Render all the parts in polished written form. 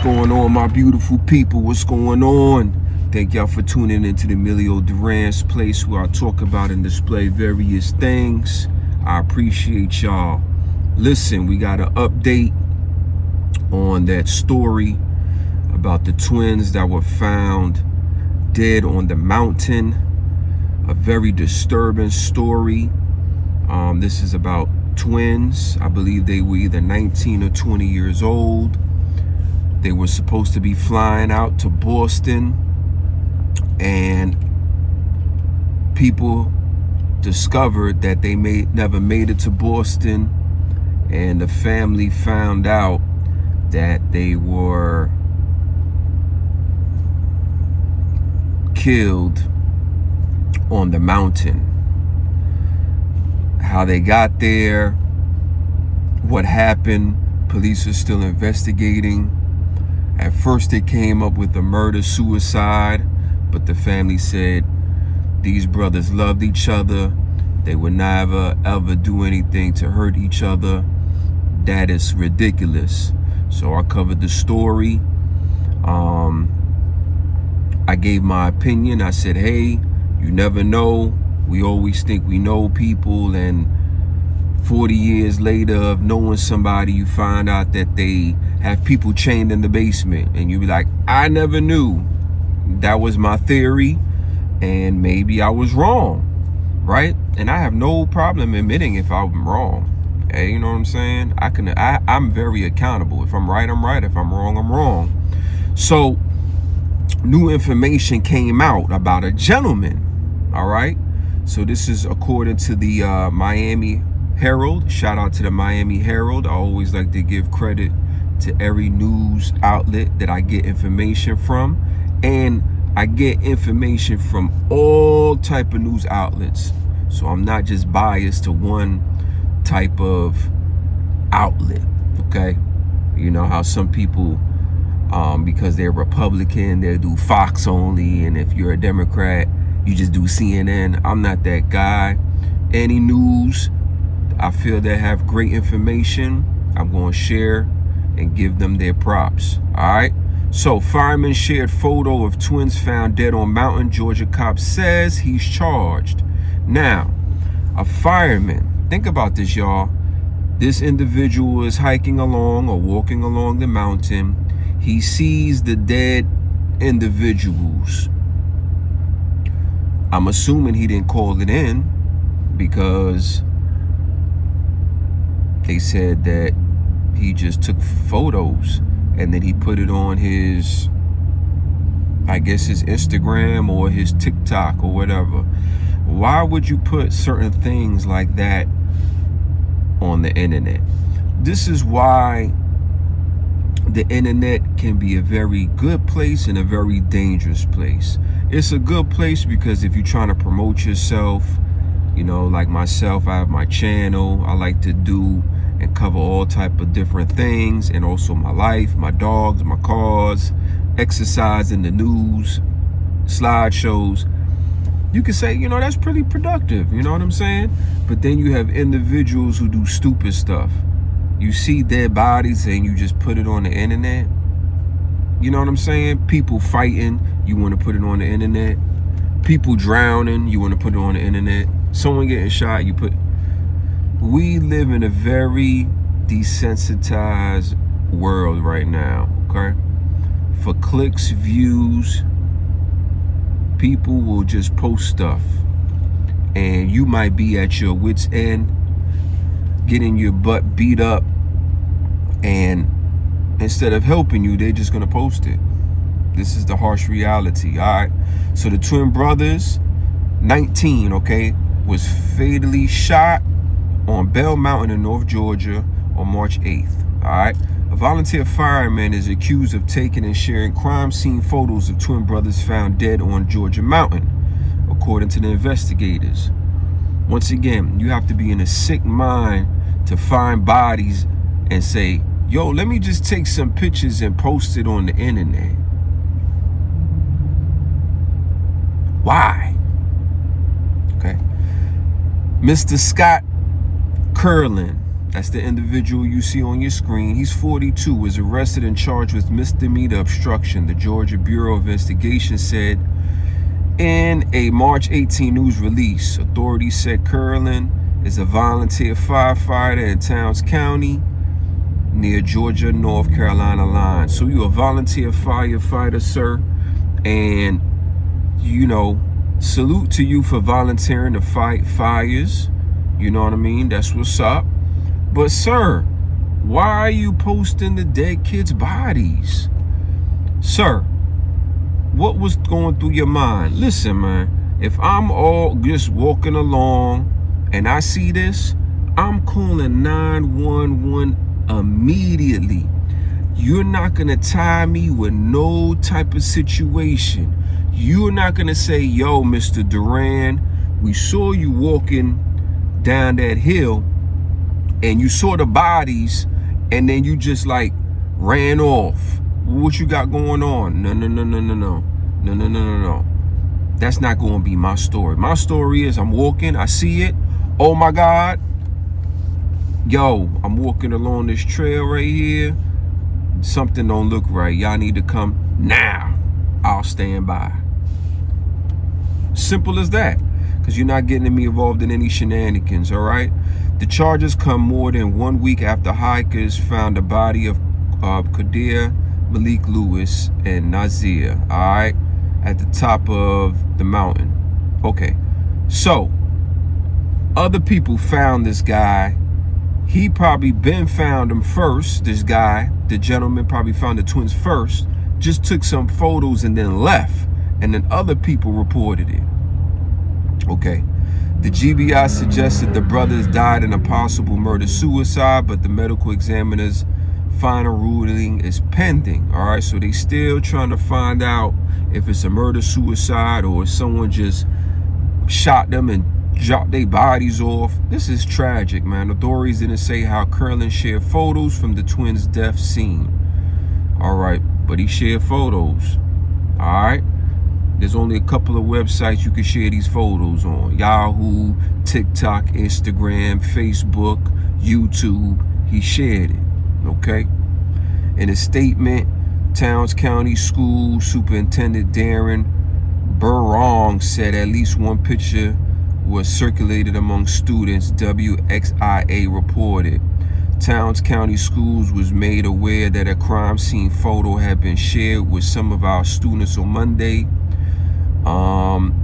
going on, my beautiful people? What's going on? Thank y'all for tuning into the Emilio Duran's place, where I talk about and display various things. I appreciate y'all. Listen, we got an update on that story about the twins that were found dead on the mountain. A very disturbing story. This is about twins. I believe they were either 19 or 20 years old. They were supposed to be flying out to Boston, and people discovered that they never made it to Boston, and the family found out that they were killed on the mountain. How they got there, what happened, police are still investigating. At first they came up with a murder-suicide, but the family said these brothers loved each other. They would never ever do anything to hurt each other. That is ridiculous. So I covered the story. I gave my opinion. I said, hey, you never know. We always think we know people, and 40 years later of knowing somebody, you find out that they have people chained in the basement, and you be like, I never knew. That was my theory, and maybe I was wrong, right? And I have no problem admitting if I'm wrong. Hey, you know what I'm saying? I'm very accountable. If I'm right, I'm right. If I'm wrong, I'm wrong. So new information came out about a gentleman. All right. So this is according to the Miami Herald. Shout out to the Miami Herald. I always like to give credit to every news outlet that I get information from. And I get information from all type of news outlets. So I'm not just biased to one type of outlet, okay? You know how some people, because they're Republican, they do Fox only. And if you're a Democrat, you just do CNN. I'm not that guy. Any news I feel that have great information, I'm going to share and give them their props. All right. So fireman shared photo of twins found dead on mountain. Georgia cop says he's charged. Now, a fireman, think about this, y'all. This individual is hiking along or walking along the mountain. He sees the dead individuals. I'm assuming he didn't call it in, because they said that he just took photos and then he put it on his, I guess, his Instagram or his TikTok or whatever. Why would you put certain things like that on the internet? This is why the internet can be a very good place and a very dangerous place. It's a good place because if you're trying to promote yourself, you know, like myself, I have my channel. I like to do and cover all type of different things, and also my life, my dogs, my cars, exercise in the news, slideshows. You can say, you know, that's pretty productive. You know what I'm saying? But then you have individuals who do stupid stuff. You see dead bodies and you just put it on the internet. You know what I'm saying? People fighting, you want to put it on the internet. People drowning, you want to put it on the internet. Someone getting shot, you put. We live in a very desensitized world right now, okay? For clicks, views, people will just post stuff, and you might be at your wit's end, getting your butt beat up, and instead of helping you, they're just gonna post it. This is the harsh reality. All right. So the twin brothers, 19, okay, was fatally shot on Bell Mountain in North Georgia on March 8th. All right. A volunteer fireman is accused of taking and sharing crime scene photos of twin brothers found dead on Georgia Mountain, according to the investigators. Once again, you have to be in a sick mind to find bodies and say, yo, let me just take some pictures and post it on the internet. Why? Okay. Mr. Scott Kerlin, That's the individual you see on your screen. He's 42, was arrested and charged with misdemeanor obstruction, the Georgia Bureau of Investigation said in a March 18 news release. Authorities said Kerlin is a volunteer firefighter in Towns County near Georgia-North Carolina line. So you're a volunteer firefighter, sir, and, you know, salute to you for volunteering to fight fires. You know what I mean? That's what's up. But, sir, why are you posting the dead kids' bodies? Sir, what was going through your mind? Listen, man, if I'm all just walking along and I see this, I'm calling 911 immediately. You're not going to tie me with no type of situation. You're not going to say, yo, Mr. Duran, we saw you walking down that hill and you saw the bodies and then you just like ran off. What you got going on? No. That's not going to be my story. My story is I'm walking, I see it. Oh my God. Yo, I'm walking along this trail right here. Something don't look right. Y'all need to come now. I'll stand by. Simple as that. Because you're not getting me involved in any shenanigans, all right? The charges come more than 1 week after hikers found the body of Qaadir Malik Lewis and Naazir, all right, at the top of the mountain. Okay, so other people found this guy. He probably found him first. This guy, the gentleman, probably found the twins first, just took some photos and then left, and then other people reported it. Okay, the GBI suggested the brothers died in a possible murder-suicide, but the medical examiner's final ruling is pending. All right, so they still trying to find out if it's a murder-suicide or if someone just shot them and dropped their bodies off. This is tragic, man. Authorities didn't say how Kerlin shared photos from the twins' death scene. All right, but he shared photos. All right. There's only a couple of websites you can share these photos on. Yahoo, TikTok, Instagram, Facebook, YouTube. He shared it, okay? In a statement, Towns County School Superintendent Darren Burrong said at least one picture was circulated among students, WXIA reported. Towns County Schools was made aware that a crime scene photo had been shared with some of our students on Monday.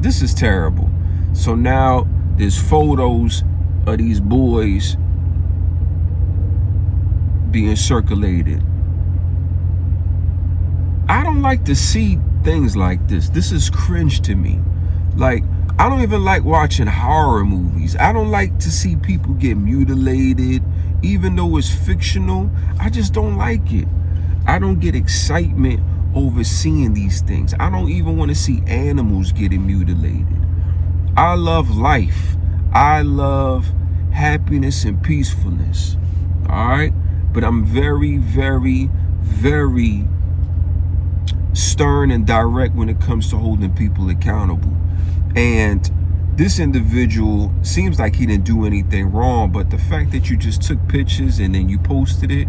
This is terrible. So now there's photos of these boys being circulated. I don't like to see things like this. This is cringe to me. Like, I don't even like watching horror movies. I don't like to see people get mutilated, even though it's fictional. I just don't like it. I don't get excitement over seeing these things. I don't even want to see animals getting mutilated. I love life. I love happiness and peacefulness. All right? But I'm very, very, very stern and direct when it comes to holding people accountable. And this individual seems like he didn't do anything wrong, but the fact that you just took pictures and then you posted it,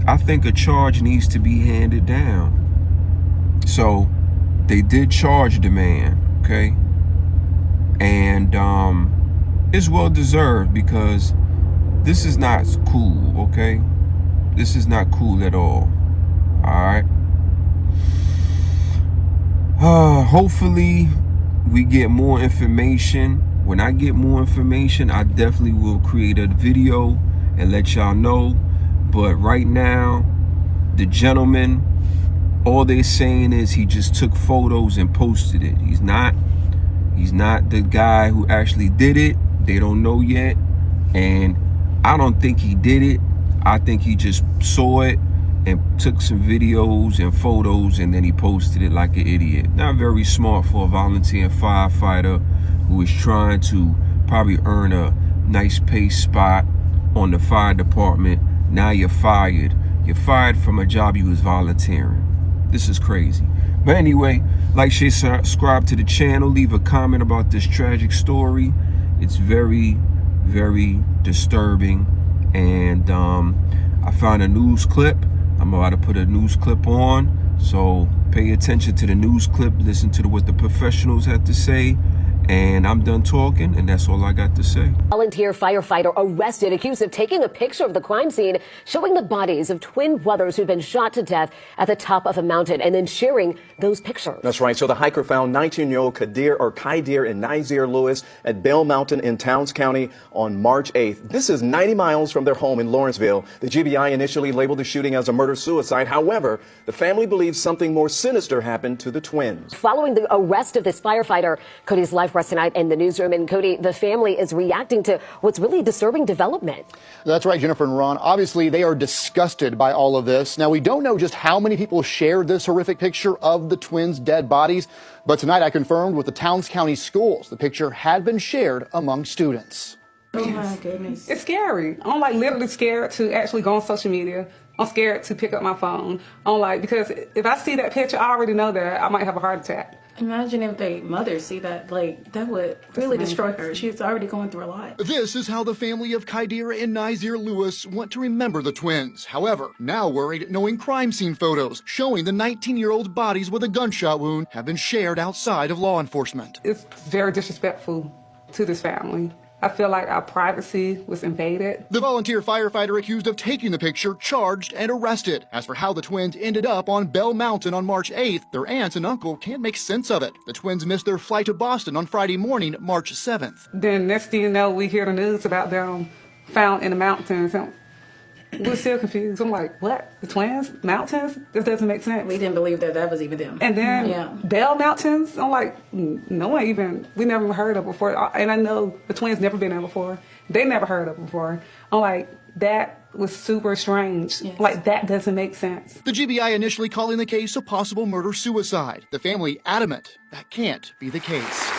I think a charge needs to be handed down. So they did charge the man, okay? And it's well deserved, because this is not cool, okay? This is not cool at all. All right. Hopefully we get more information. When I get more information, I definitely will create a video and let y'all know. But right now, the gentleman, all they're saying is he just took photos and posted it. He's not the guy who actually did it. They don't know yet. And I don't think he did it. I think he just saw it and took some videos and photos, and then he posted it like an idiot. Not very smart for a volunteer firefighter who is trying to probably earn a nice pay spot on the fire department. Now you're fired. You're fired from a job you was volunteering. This is crazy. But anyway, like, share, subscribe to the channel. Leave a comment about this tragic story. It's very, very disturbing. And I found a news clip. I'm about to put a news clip on, so pay attention to the news clip, listen to what the professionals have to say. And I'm done talking, and that's all I got to say. Volunteer firefighter arrested, accused of taking a picture of the crime scene showing the bodies of twin brothers who'd been shot to death at the top of a mountain and then sharing those pictures. That's right. So the hiker found 19-year-old Qaadir and Naazir Lewis at Bell Mountain in Towns County on March 8th. This is 90 miles from their home in Lawrenceville. The GBI initially labeled the shooting as a murder-suicide. However, the family believes something more sinister happened to the twins. Following the arrest of this firefighter, Cody's live press tonight in the newsroom. And Cody, the family is reacting to what's really a disturbing development. That's right, Jennifer and Ron. Obviously, they are disgusted by all of this. Now, we don't know just how many people shared this horrific picture of the twins' dead bodies, but tonight I confirmed with the Towns County schools the picture had been shared among students. Oh my goodness. It's scary. I'm like literally scared to actually go on social media. I'm scared to pick up my phone. I'm like, because if I see that picture, I already know that I might have a heart attack. Imagine if their mothers see that, like, that would really destroy her. She's already going through a lot. This is how the family of Qaadir and Naazir Lewis want to remember the twins. However, now worried knowing crime scene photos showing the 19-year-old's bodies with a gunshot wound have been shared outside of law enforcement. It's very disrespectful to this family. I feel like our privacy was invaded. The volunteer firefighter accused of taking the picture charged and arrested. As for how the twins ended up on Bell Mountain on March 8th, their aunt and uncle can't make sense of it. The twins missed their flight to Boston on Friday morning, March 7th. Then next thing you know, we hear the news about them found in the mountains. We're still confused. I'm like, what? The twins? Mountains? This doesn't make sense. We didn't believe that was even them. And then Bell Mountains? I'm like, no one even, we never even heard of before. And I know the twins never been there before. They never heard of before. I'm like, that was super strange. Yes. Like, that doesn't make sense. The GBI initially calling the case a possible murder-suicide. The family adamant that can't be the case.